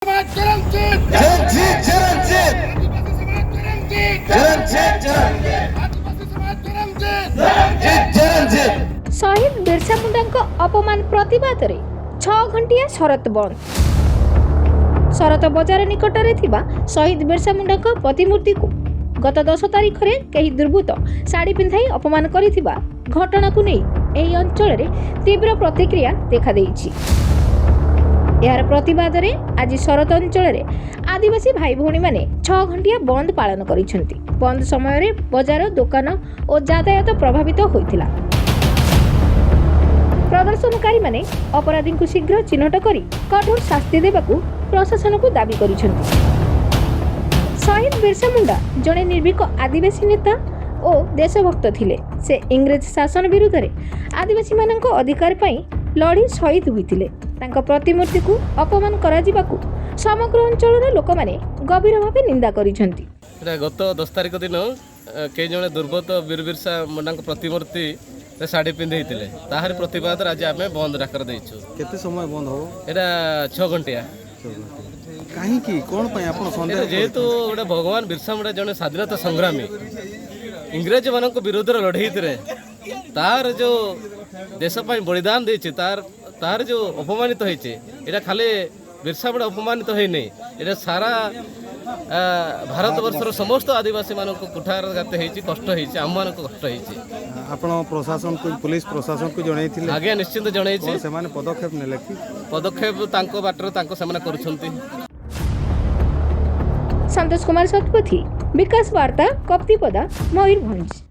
शहीद बिरसा मुंडा अपमान प्रतिवाद रे 6 घंटिया शरत बंद। शरत बजार निकट में शहीद बिरसा मुंडा प्रतिमूर्ति को गत 10 तारिख में कई दुर्बृत्त शाड़ी पिंधाई अपमान करिथिबा घटना को नहीं एही अंचल में तीव्र प्रतिक्रिया देखा देइछि। यार प्रतिवाद रे आज शरत अंचल में आदिवासी भाई भौणी माने 6 घंटिया बंद पालन करिसेंती। बंद समय रे बाजार दुकान और यातायात प्रभावित होइथिला। प्रदर्शनकारी माने अपराधी को शीघ्र चिन्हट करी कठोर शास्ति देबाकू प्रशासन को दाबी करिसेंती। शहीद बिरसा मुंडा जड़े निर्भीक आदिवासी नेता और देशभक्त थिले। से इंग्रेज शासन विरुद्ध रे आदिवासी मानक अधिकार पई लड़ी शहीद होइथिले। तांका प्रतिमूर्ति को अपमान करा जिबाकू समग्र अंचल लोक माने गभीर भावे निंदा करिसेंती। गत 10 तारिख दिन कई जने दुर्बृत्त वीर बिरसा मुंडा प्रतिमूर्ति शाढ़ी पिंधे ताहार प्रतिवाद आज आम बंद डाकर देचु। केते समय बंद हो? एटा 6 घंटिया। कहीं कौन जेहेतु गोटे भगवान बिरसा मुंडा जड़े स्वाधीनता संग्रामी इंग्रेज मान विरोध लड़े तार जो देश बलिदान देचे तार जो अपमानित होइचे एटा खाली बिरसा मुंडा अपमानित होई नहीं, एटा सारा भारत वर्षर समस्त आदिवासी मान कुठारघात होइछि, कष्ट होइछि, आम मान कष्ट होइछि। आपण प्रशासन को पुलिस प्रशासन को जणैथिले? आगे निश्चित जणैछि। से माने पदक्षेप नेले कि? पदक्षेप तांको बाटर तांको सेमाने करूछंती। संतोष कुमार शतपथी, विकास वार्ता, कप्तिपदा, मयूरभंज।